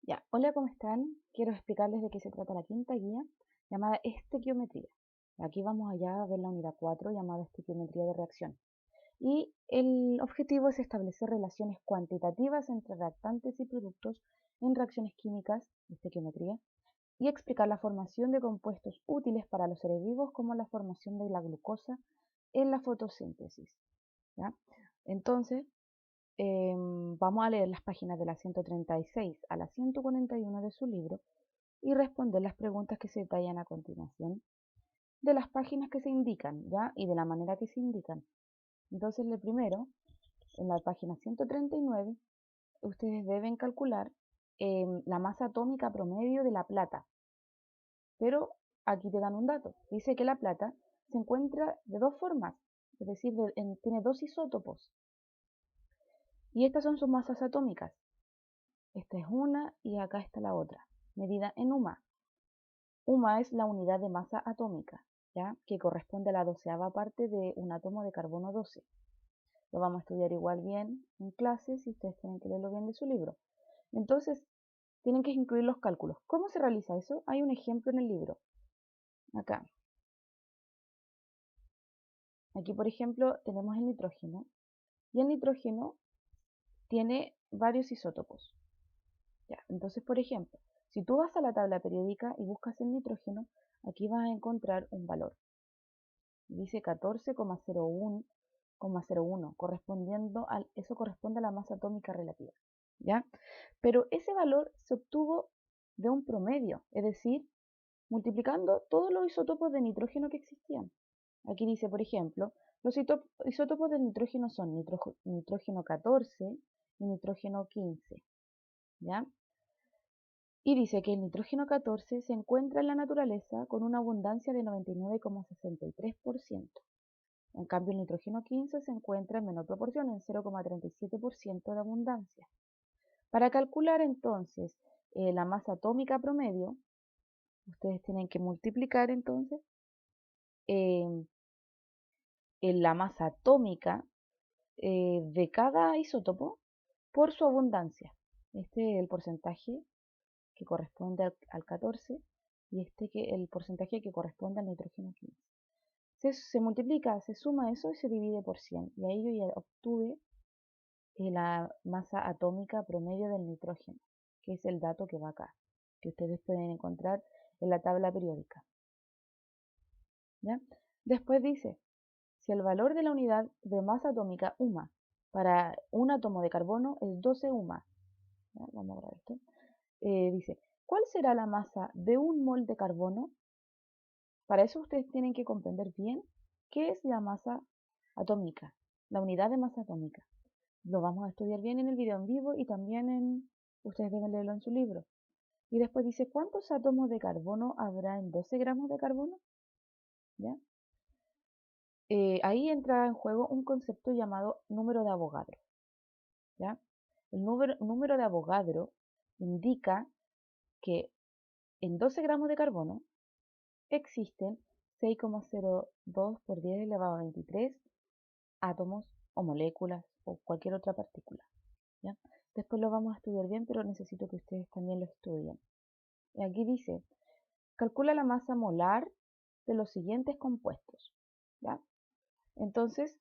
Ya, hola, ¿cómo están? Quiero explicarles de qué se trata la quinta guía llamada estequiometría. Aquí vamos allá a ver la unidad 4 llamada estequiometría de reacción. Y el objetivo es establecer relaciones cuantitativas entre reactantes y productos en reacciones químicas de estequiometría y explicar la formación de compuestos útiles para los seres vivos como la formación de la glucosa en la fotosíntesis. ¿Ya? Entonces, vamos a leer las páginas de la 136 a la 141 de su libro y responder las preguntas que se detallan a continuación de las páginas que se indican, ¿ya? Y de la manera que se indican. Entonces, el primero, en la página 139, ustedes deben calcular la masa atómica promedio de la plata. Pero aquí te dan un dato. Dice que la plata se encuentra de dos formas, es decir, tiene dos isótopos. Y estas son sus masas atómicas. Esta es una y acá está la otra, medida en UMA. UMA es la unidad de masa atómica, ¿ya? Que corresponde a la 12ª parte de un átomo de carbono 12. Lo vamos a estudiar igual bien en clases y ustedes tienen que leerlo bien de su libro. Entonces, tienen que incluir los cálculos. ¿Cómo se realiza eso? Hay un ejemplo en el libro. Acá. Aquí, por ejemplo, tenemos el nitrógeno. Y el nitrógeno tiene varios isótopos. Ya, entonces, por ejemplo, si tú vas a la tabla periódica y buscas el nitrógeno, aquí vas a encontrar un valor. Dice 14,01, eso corresponde a la masa atómica relativa, ¿ya? Pero ese valor se obtuvo de un promedio, es decir, multiplicando todos los isótopos de nitrógeno que existían. Aquí dice, por ejemplo, los isótopos del nitrógeno son nitrógeno 14 y nitrógeno 15, ¿ya? Y dice que el nitrógeno 14 se encuentra en la naturaleza con una abundancia de 99,63%. En cambio, el nitrógeno 15 se encuentra en menor proporción, en 0,37% de abundancia. Para calcular entonces la masa atómica promedio, ustedes tienen que multiplicar entonces en la masa atómica de cada isótopo por su abundancia. Este es el porcentaje que corresponde al 14 y el porcentaje que corresponde al nitrógeno 15. Se multiplica, se suma eso y se divide por 100. Y ahí yo ya obtuve la masa atómica promedio del nitrógeno, que es el dato que va acá, que ustedes pueden encontrar en la tabla periódica. ¿Ya? Después dice, si el valor de la unidad de masa atómica UMA para un átomo de carbono es 12 UMA, ¿ya? Vamos a ver esto. Dice, ¿cuál será la masa de un mol de carbono? Para eso ustedes tienen que comprender bien qué es la masa atómica, la unidad de masa atómica. Lo vamos a estudiar bien en el video en vivo y también ustedes deben leerlo en su libro. Y después dice, ¿cuántos átomos de carbono habrá en 12 gramos de carbono? ¿Ya? Ahí entra en juego un concepto llamado número de Avogadro. ¿Ya? El número de Avogadro indica que en 12 gramos de carbono existen 6,02 por 10 elevado a 23 átomos o moléculas o cualquier otra partícula. ¿Ya? Después lo vamos a estudiar bien, pero necesito que ustedes también lo estudien. Y aquí dice, calcula la masa molar de los siguientes compuestos. ¿Ya? Entonces,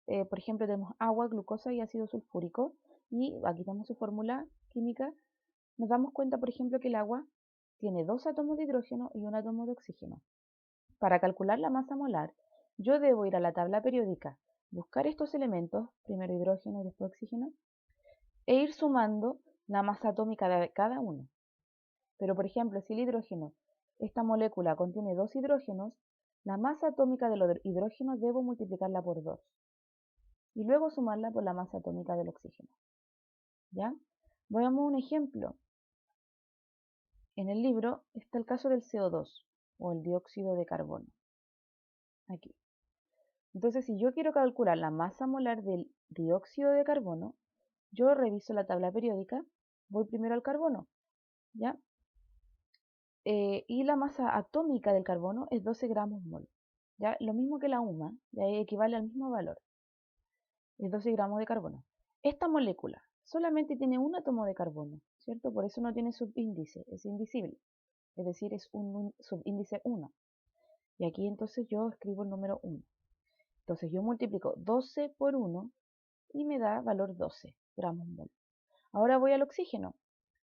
por ejemplo, tenemos agua, glucosa y ácido sulfúrico. Y aquí tenemos su fórmula química. Nos damos cuenta, por ejemplo, que el agua tiene 2 átomos de hidrógeno y un átomo de oxígeno. Para calcular la masa molar, yo debo ir a la tabla periódica, buscar estos elementos, primero hidrógeno y después oxígeno, e ir sumando la masa atómica de cada uno. Pero, por ejemplo, si el hidrógeno, esta molécula contiene 2 hidrógenos, la masa atómica de los hidrógenos debo multiplicarla por 2 y luego sumarla por la masa atómica del oxígeno. ¿Ya? Veamos un ejemplo. En el libro está el caso del CO2 o el dióxido de carbono. Aquí. Entonces, si yo quiero calcular la masa molar del dióxido de carbono, yo reviso la tabla periódica, voy primero al carbono, ¿ya? Y la masa atómica del carbono es 12 gramos mol, ¿ya? Lo mismo que la UMA, ya equivale al mismo valor, es 12 gramos de carbono. Esta molécula solamente tiene un átomo de carbono, ¿cierto? Por eso no tiene subíndice, es invisible, es decir, es un subíndice 1. Y aquí entonces yo escribo el número 1. Entonces yo multiplico 12 por 1 y me da valor 12 gramos mol. Ahora voy al oxígeno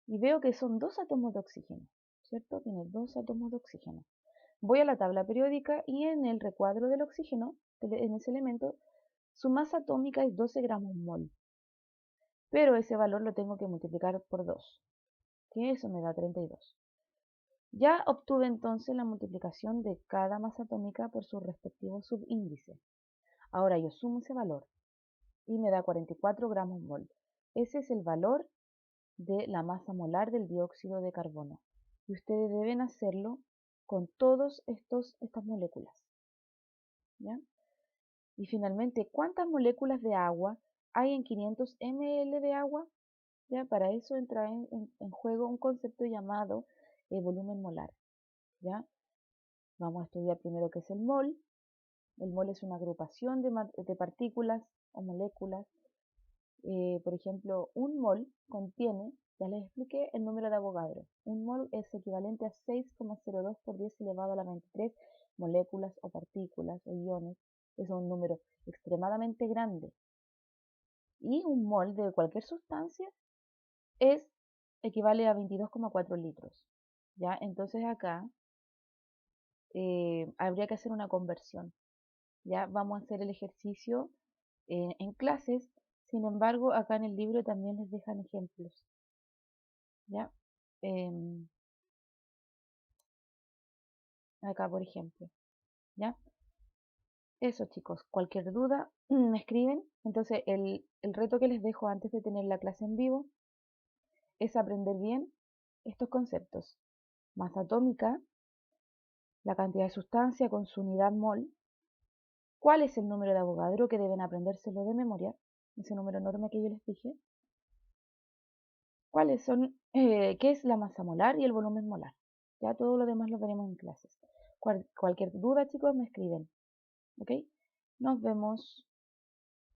y veo que son 2 átomos de oxígeno, ¿cierto? Tiene 2 átomos de oxígeno. Voy a la tabla periódica y en el recuadro del oxígeno, en ese elemento, su masa atómica es 12 gramos mol. Pero ese valor lo tengo que multiplicar por 2, que eso me da 32. Ya obtuve entonces la multiplicación de cada masa atómica por su respectivo subíndice. Ahora yo sumo ese valor y me da 44 gramos mol. Ese es el valor de la masa molar del dióxido de carbono. Y ustedes deben hacerlo con todas estas moléculas. ¿Ya? Y finalmente, ¿cuántas moléculas de agua hay en 500 ml de agua? ¿Ya? Para eso entra en juego un concepto llamado volumen molar. ¿Ya? Vamos a estudiar primero qué es el mol. El mol es una agrupación de partículas o moléculas. Por ejemplo, un mol contiene, ya les expliqué, el número de Avogadro. Un mol es equivalente a 6,02 por 10 elevado a la 23 moléculas o partículas o iones. Es un número extremadamente grande. Y un mol de cualquier sustancia equivale a 22,4 litros. ¿Ya? Entonces acá habría que hacer una conversión. Ya vamos a hacer el ejercicio en clases, sin embargo acá en el libro también les dejan ejemplos. ¿Ya? Acá por ejemplo. ¿Ya? Eso chicos, cualquier duda me escriben. Entonces el reto que les dejo antes de tener la clase en vivo es aprender bien estos conceptos. Masa atómica, la cantidad de sustancia con su unidad mol, cuál es el número de Avogadro, que deben aprendérselo de memoria, ese número enorme que yo les dije, cuáles son, qué es la masa molar y el volumen molar. Ya todo lo demás lo veremos en clases. Cualquier duda chicos me escriben, ¿ok? Nos vemos.